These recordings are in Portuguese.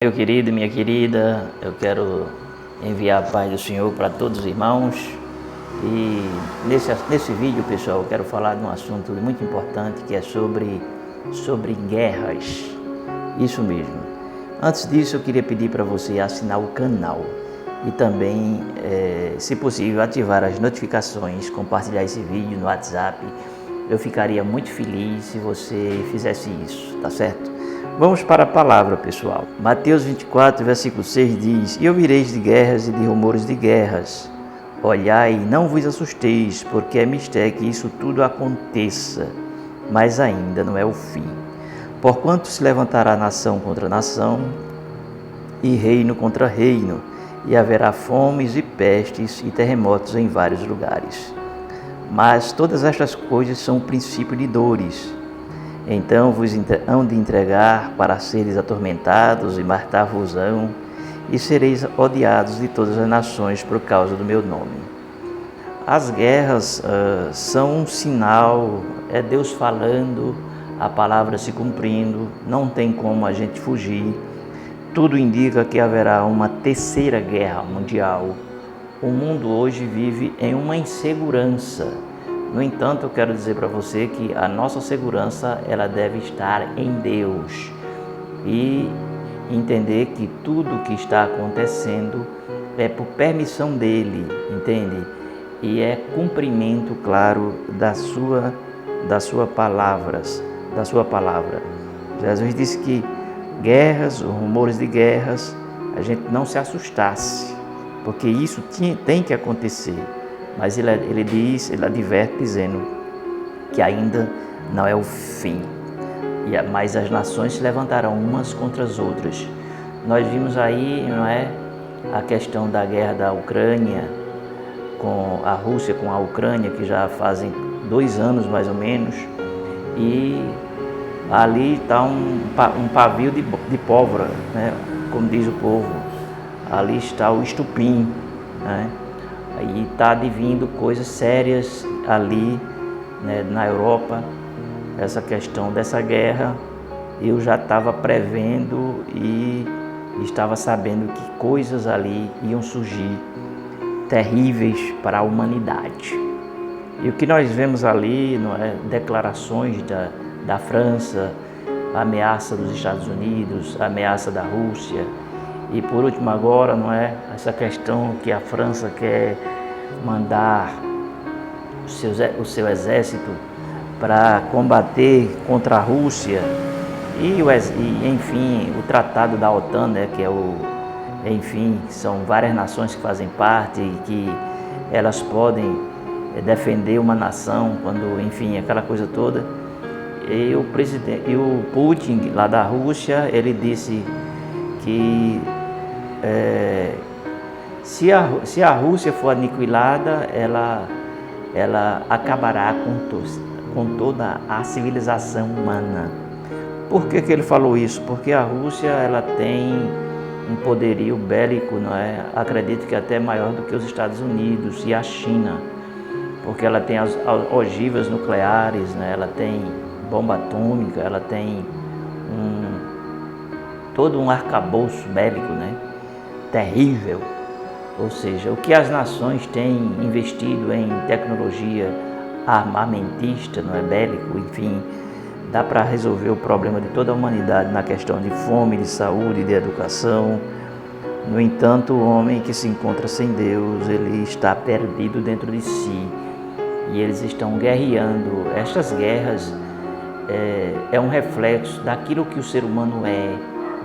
Meu querido e minha querida, eu quero enviar a paz do Senhor para todos os irmãos. E nesse vídeo, pessoal, eu quero falar de um assunto muito importante que é sobre guerras. Isso mesmo. Antes disso, eu queria pedir para você assinar o canal e também, se possível, ativar as notificações, compartilhar esse vídeo no WhatsApp. Eu ficaria muito feliz se você fizesse isso, tá certo? Vamos para a palavra, pessoal. Mateus 24, versículo 6 diz: E ouvireis de guerras e de rumores de guerras. Olhai e não vos assusteis, porque é mistério que isso tudo aconteça, mas ainda não é o fim. Porquanto se levantará nação contra nação, e reino contra reino, e haverá fomes e pestes e terremotos em vários lugares. Mas todas estas coisas são o princípio de dores. Então vos hão de entregar para seres atormentados e matar-vos-ão, e sereis odiados de todas as nações por causa do meu nome. As guerras são um sinal, é Deus falando, a palavra se cumprindo, não tem como a gente fugir. Tudo indica que haverá uma terceira guerra mundial. O mundo hoje vive em uma insegurança. No entanto, eu quero dizer para você que a nossa segurança ela deve estar em Deus e entender que tudo que está acontecendo é por permissão dele, entende? E é cumprimento, claro, da sua palavra. Jesus disse que guerras, rumores de guerras, a gente não se assustasse, porque isso tem que acontecer. Mas ele adverte dizendo que ainda não é o fim. Mas as nações se levantarão umas contra as outras. Nós vimos aí, não é, a questão da guerra da Ucrânia, com a Rússia com a Ucrânia, que já fazem 2 anos mais ou menos. E ali está um pavio de pólvora, né, como diz o povo. Ali está o estupim, né? Aí está advindo coisas sérias ali, né, na Europa, essa questão dessa guerra. Eu já estava prevendo e estava sabendo que coisas ali iam surgir terríveis para a humanidade. E o que nós vemos ali, não é, declarações da França, a ameaça dos Estados Unidos, a ameaça da Rússia. E por último agora, não é, essa questão que a França quer mandar o seu exército para combater contra a Rússia e enfim, o tratado da OTAN, né, que é enfim, são várias nações que fazem parte e que elas podem defender uma nação quando, enfim, aquela coisa toda. E o Putin, lá da Rússia, ele disse que se a Rússia for aniquilada, ela acabará com toda a civilização humana. Por que ele falou isso? Porque a Rússia ela tem um poderio bélico, não é? Acredito que até maior do que os Estados Unidos e a China, porque ela tem as ogivas nucleares, né? Ela tem bomba atômica, ela tem todo um arcabouço bélico, né? Terrível. Ou seja, o que as nações têm investido em tecnologia armamentista, não é, bélico, enfim, dá para resolver o problema de toda a humanidade na questão de fome, de saúde, de educação. No entanto, o homem que se encontra sem Deus, ele está perdido dentro de si e eles estão guerreando. Estas guerras é um reflexo daquilo que o ser humano é,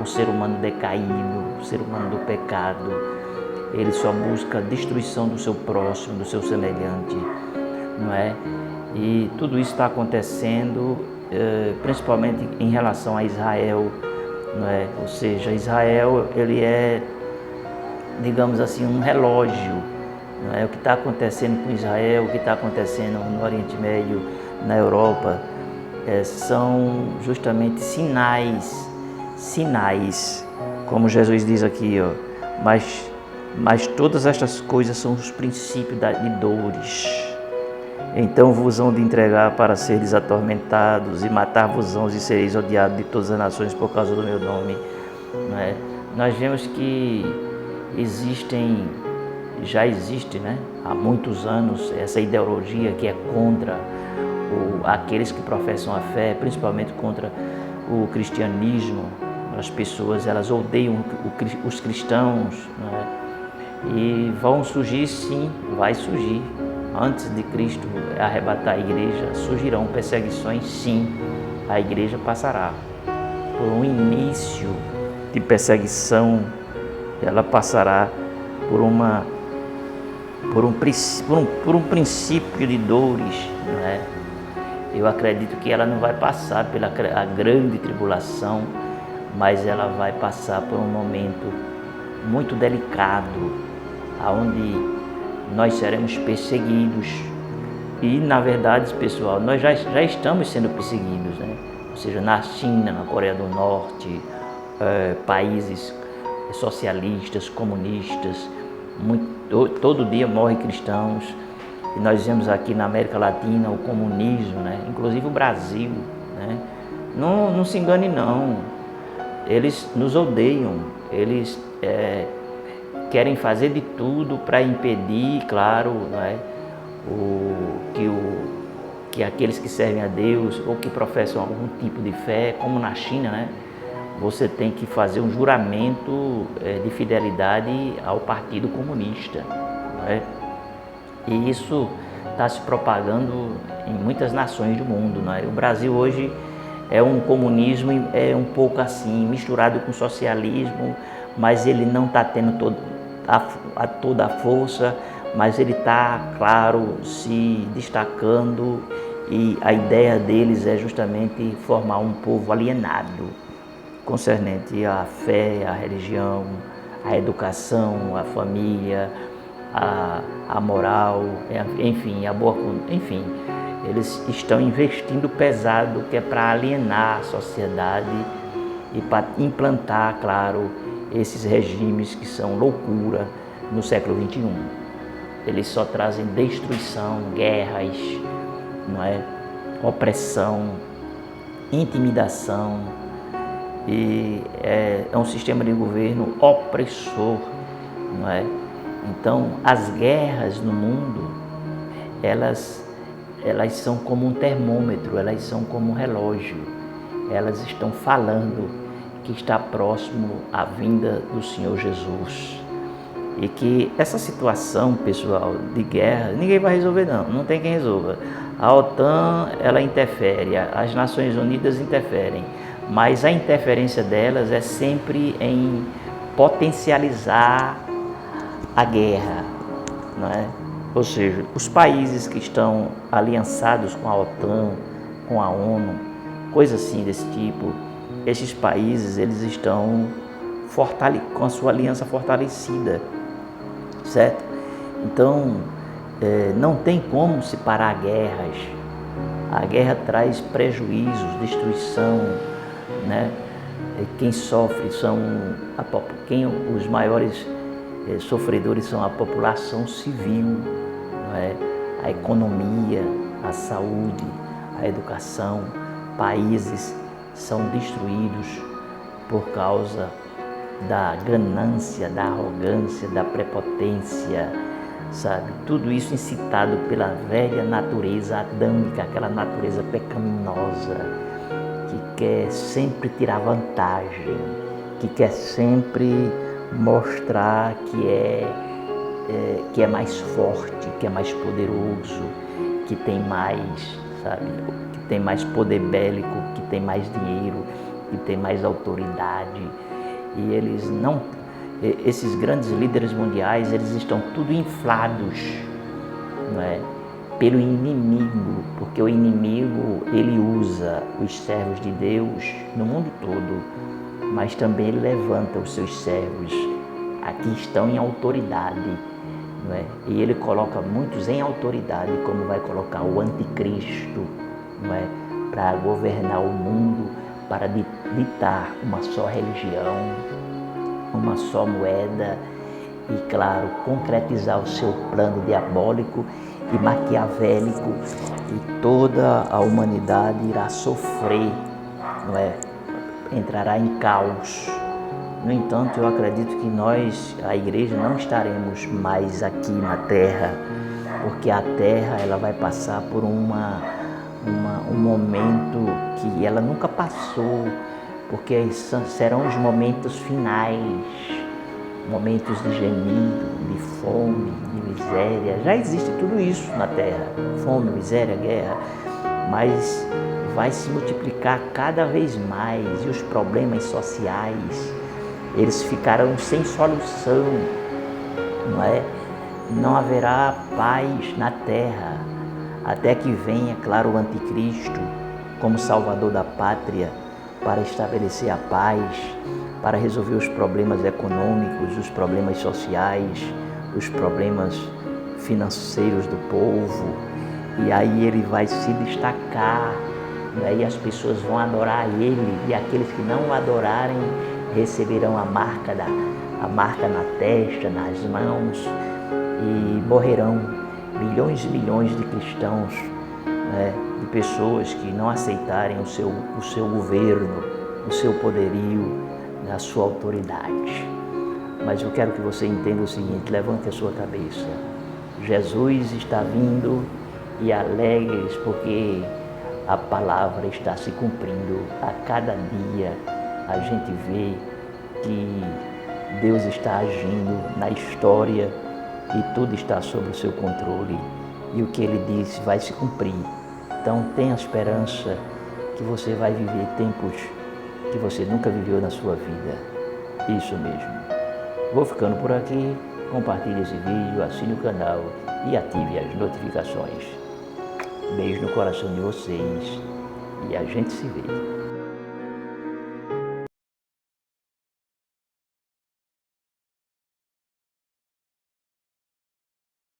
o ser humano decaído, o ser humano do pecado. Ele só busca a destruição do seu próximo, do seu semelhante, não é? E tudo isso está acontecendo, principalmente em relação a Israel, não é? Ou seja, Israel, ele é, digamos assim, um relógio, não é? O que está acontecendo com Israel, o que está acontecendo no Oriente Médio, na Europa, são justamente sinais, como Jesus diz aqui, ó, mas todas estas coisas são os princípios de dores. Então vos hão de entregar para seres atormentados e matar-vos-ão e sereis odiados de todas as nações por causa do meu nome. Não é? nós vemos que já existe, né, há muitos anos essa ideologia que é contra aqueles que professam a fé, principalmente contra o cristianismo. As pessoas, elas odeiam os cristãos, né? E vão surgir, sim, vai surgir. Antes de Cristo arrebatar a igreja, surgirão perseguições, sim. A igreja passará por um início de perseguição, ela passará por um princípio de dores, não é? Eu acredito que ela não vai passar pela a grande tribulação, mas ela vai passar por um momento muito delicado, onde nós seremos perseguidos. E, na verdade, pessoal, nós já estamos sendo perseguidos, né? Ou seja, na China, na Coreia do Norte, países socialistas, comunistas, todo dia morrem cristãos. E nós vemos aqui na América Latina o comunismo, né? Inclusive o Brasil, né? Não se engane, não. Eles nos odeiam, eles querem fazer de tudo para impedir, claro, né, que aqueles que servem a Deus ou que professam algum tipo de fé, como na China, né, você tem que fazer um juramento de fidelidade ao Partido Comunista, né? E isso está se propagando em muitas nações do mundo, né? O Brasil hoje é um comunismo um pouco assim, misturado com socialismo, mas ele não está tendo toda a força, mas ele está, claro, se destacando, e a ideia deles é justamente formar um povo alienado, concernente à fé, à religião, à educação, à família, à moral, enfim, enfim, eles estão investindo pesado, que é para alienar a sociedade e para implantar, claro, esses regimes que são loucura no século XXI. Eles só trazem destruição, guerras, não é? Opressão, intimidação, e é um sistema de governo opressor, não é? Então, as guerras no mundo, elas são como um termômetro, elas são como um relógio. Elas estão falando que está próximo a vinda do Senhor Jesus. E que essa situação, pessoal, de guerra, ninguém vai resolver, não tem quem resolva. A OTAN, ela interfere, as Nações Unidas interferem, mas a interferência delas é sempre em potencializar a guerra, não é? Ou seja, os países que estão aliançados com a OTAN, com a ONU, coisas assim desse tipo, esses países, eles estão com a sua aliança fortalecida, certo? Então, não tem como se parar guerras. A guerra traz prejuízos, destruição, né? Quem sofre os maiores sofredores são a população civil, não é? A economia, a saúde, a educação. Países são destruídos por causa da ganância, da arrogância, da prepotência, sabe? Tudo isso incitado pela velha natureza adâmica, aquela natureza pecaminosa que quer sempre tirar vantagem, que quer sempre mostrar que é mais forte, que é mais poderoso, que tem mais, sabe? Que tem mais poder bélico, que tem mais dinheiro, que tem mais autoridade. E esses grandes líderes mundiais, eles estão tudo inflados, não é? Pelo inimigo, porque o inimigo, ele usa os servos de Deus no mundo todo, mas também ele levanta os seus servos, aqui estão em autoridade, não é? E ele coloca muitos em autoridade, como vai colocar o anticristo, não é? Para governar o mundo, para ditar uma só religião, uma só moeda e, claro, concretizar o seu plano diabólico e maquiavélico, e toda a humanidade irá sofrer, não é? Entrará em caos, No entanto, eu acredito que nós, a igreja, não estaremos mais aqui na terra, porque a terra ela vai passar por um momento que ela nunca passou, porque serão os momentos finais, momentos de gemido, de fome, de miséria. Já existe tudo isso na terra, fome, miséria, guerra, mas vai se multiplicar cada vez mais e os problemas sociais, eles ficarão sem solução, não é? Não haverá paz na terra, até que venha, claro, o anticristo como salvador da pátria para estabelecer a paz, para resolver os problemas econômicos, os problemas sociais, os problemas financeiros do povo. E aí ele vai se destacar, daí as pessoas vão adorar ele, e aqueles que não o adorarem receberão a marca na testa, nas mãos, e morrerão milhões e milhões de cristãos, né, de pessoas que não aceitarem o seu governo, o seu poderio, a sua autoridade. Mas eu quero que você entenda o seguinte: levante a sua cabeça. Jesus está vindo, e alegres porque a palavra está se cumprindo. A cada dia a gente vê que Deus está agindo na história e tudo está sob o seu controle, e o que Ele disse vai se cumprir. Então tenha esperança que você vai viver tempos que você nunca viveu na sua vida. Isso mesmo. Vou ficando por aqui. Compartilhe esse vídeo, assine o canal e ative as notificações. Beijo no coração de vocês e a gente se vê.